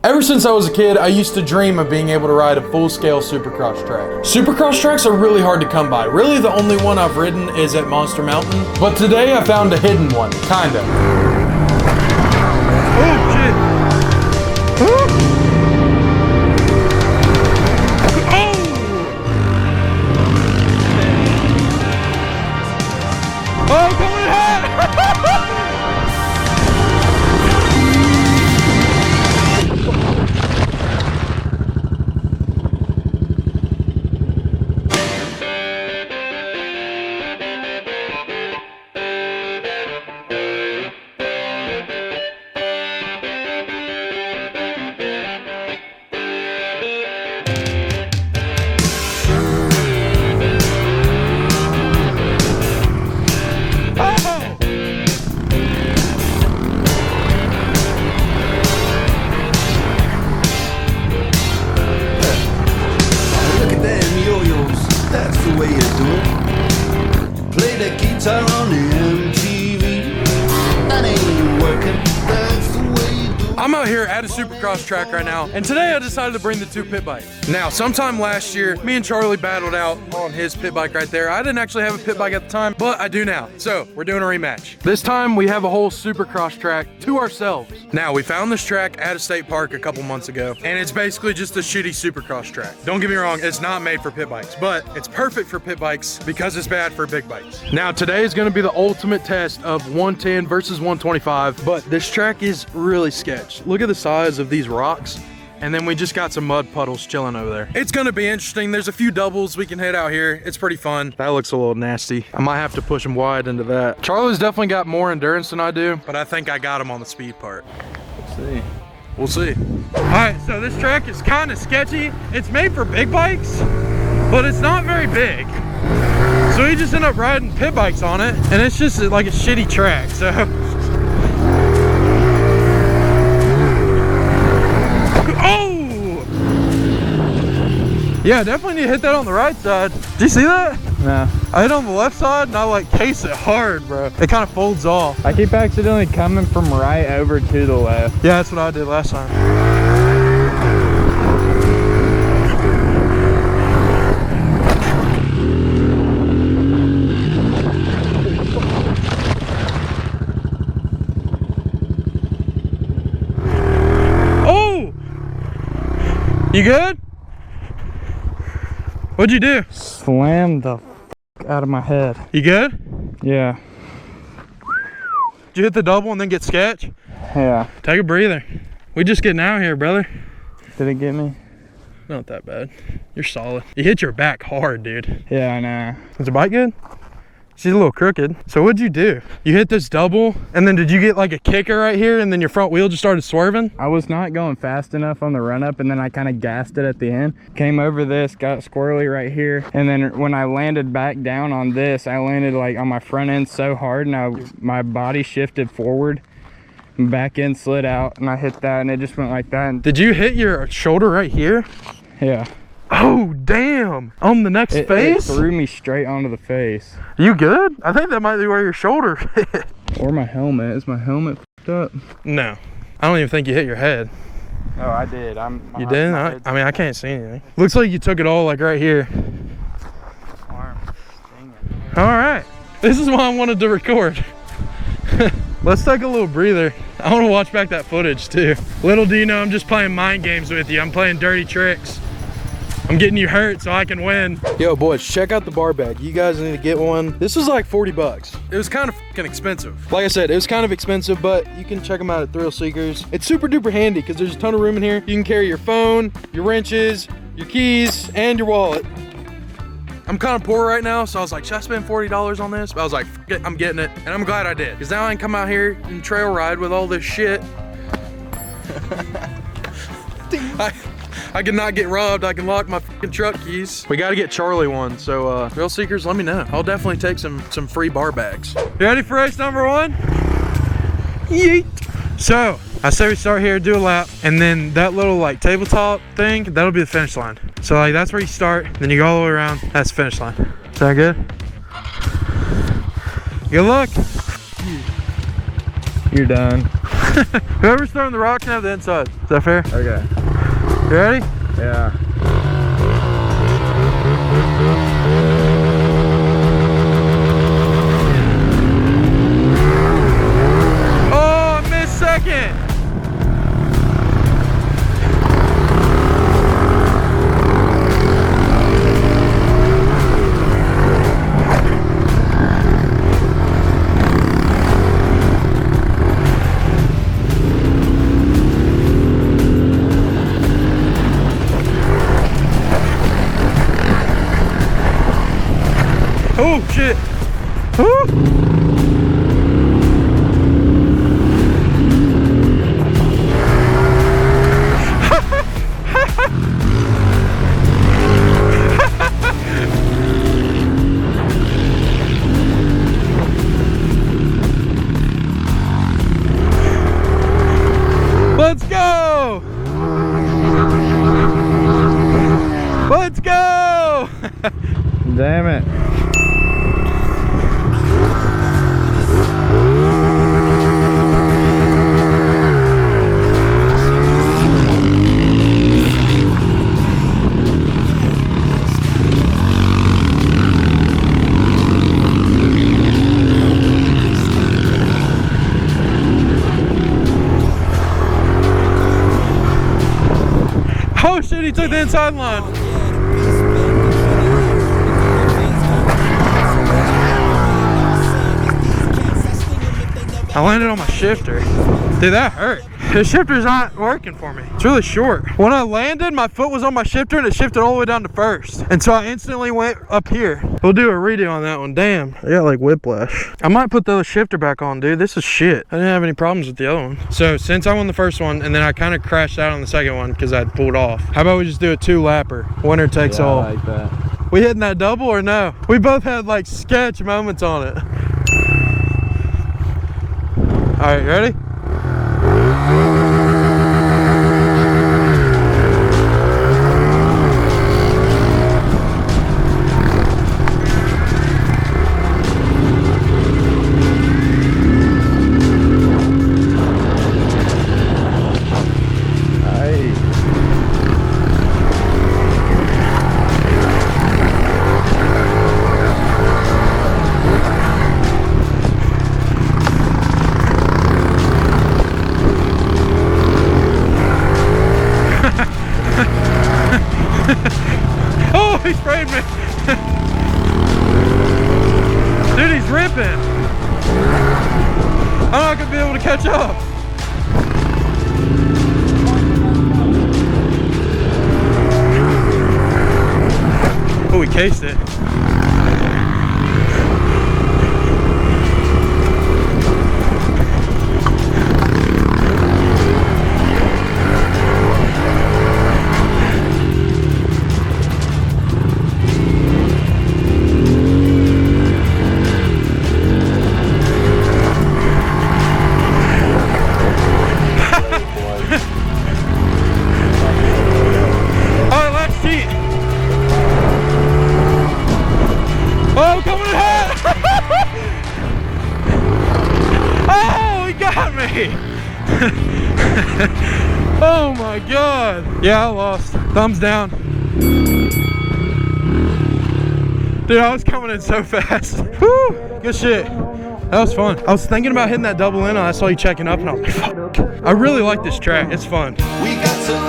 Ever since I was a kid, I used to dream of being able to ride a full-scale Supercross track. Supercross tracks are really hard to come by. Really, the only one I've ridden is at Monster Mountain, but today I found a hidden one, kinda. Oh, shit. Oh, coming ahead! I'm out here at a Supercross track right now, and today I decided to bring the two pit bikes. Now, sometime last year, me and Charlie battled out on his pit bike right there. I didn't actually have a pit bike at the time, but I do now. So, we're doing a rematch. This time, we have a whole Supercross track to ourselves. Now, we found this track at a state park a couple months ago, and it's basically just a shitty Supercross track. Don't get me wrong, it's not made for pit bikes, but it's perfect for pit bikes because it's bad for big bikes. Now, today is gonna be the ultimate test of 110 versus 125, but this track is really sketch. Look at the size of these rocks, and then we just got some mud puddles chilling over there. It's gonna be interesting. There's a few doubles we can hit out here. It's pretty fun. That looks a little nasty. I might have to push him wide into that. Charlie's definitely got more endurance than I do, but I think I got him on the speed part. Let's see. We'll see. All right, so this track is kind of sketchy. It's made for big bikes, but it's not very big. So we just end up riding pit bikes on it, and it's just like a shitty track, so. Oh! Yeah, definitely need to hit that on the right side. Did you see that? No. I hit on the left side and I like case it hard, bro. It kind of folds off. I keep accidentally coming from right over to the left. Yeah, that's what I did last time. You good? What'd you do? Slammed the f out of my head. You good? Yeah. Did you hit the double and then get sketch? Yeah. Take a breather. We just getting out here, brother. Did it get me? Not that bad. You're solid. You hit your back hard, dude. Yeah, I know. Is the bike good? She's a little crooked. So what'd you do? You hit this double, and then did you get like a kicker right here, and then your front wheel just started swerving? I was not going fast enough on the run up, and then I kind of gassed it at the end. Came over this, got squirrely right here, and then when I landed back down on this, I landed like on my front end so hard, and my body shifted forward, and back end slid out, and I hit that, and it just went like that. And did you hit your shoulder right here? Yeah. Oh, damn. On the next face? It threw me straight onto the face. You good? I think that might be where your shoulder hit. Or my helmet. Is my helmet f***ed up? No. I don't even think you hit your head. Oh, I did. You did? I mean, I can't see anything. Looks like you took it all like right here. All right. This is why I wanted to record. Let's take a little breather. I want to watch back that footage too. Little do you know, I'm just playing mind games with you. I'm playing dirty tricks. I'm getting you hurt so I can win. Yo, boys, check out the bar bag. You guys need to get one. This was like 40 bucks. It was kind of fucking expensive. Like I said, it was kind of expensive, but you can check them out at Thrill Seekers. It's super duper handy because there's a ton of room in here. You can carry your phone, your wrenches, your keys, and your wallet. I'm kind of poor right now, so I was like, should I spend $40 on this? But I was like, fuck it, I'm getting it. And I'm glad I did. Because now I can come out here and trail ride with all this shit. I can not get robbed. I can lock my fucking truck keys. We got to get Charlie one. So Thrill Seekers, let me know. I'll definitely take some free bar bags. You ready for race number one? Yeet. So I say we start here, do a lap, and then that little like tabletop thing, that'll be the finish line. So like that's where you start, then you go all the way around. That's the finish line. Is that good? Good luck. You're done. Whoever's throwing the rock can have the inside. Is that fair? Okay. You ready? Yeah. Oh, I missed second. Oh shit! Woo! Let's go! Let's go! Damn it. Oh shit, he took the inside line. I landed on my shifter. Dude, that hurt. The shifter's not working for me. It's really short. When I landed, my foot was on my shifter and it shifted all the way down to first. And so I instantly went up here. We'll do a redo on that one. Damn, I got like whiplash. I might put the shifter back on, dude. This is shit. I didn't have any problems with the other one. So since I won the first one and then I kind of crashed out on the second one because I pulled off, how about we just do a 2-lapper? Winner takes all. I like that. We hitting that double or no? We both had like sketch moments on it. All right, ready? Oh, he sprayed me. Dude, he's ripping. I'm not gonna be able to catch up. Oh, we cased it. Oh, coming in hot! Oh, he got me! Oh my god. Yeah, I lost. Thumbs down. Dude, I was coming in so fast. Woo! Good shit. That was fun. I was thinking about hitting that double in, and I saw you checking up, and I was like, fuck. I really like this track. It's fun. We got to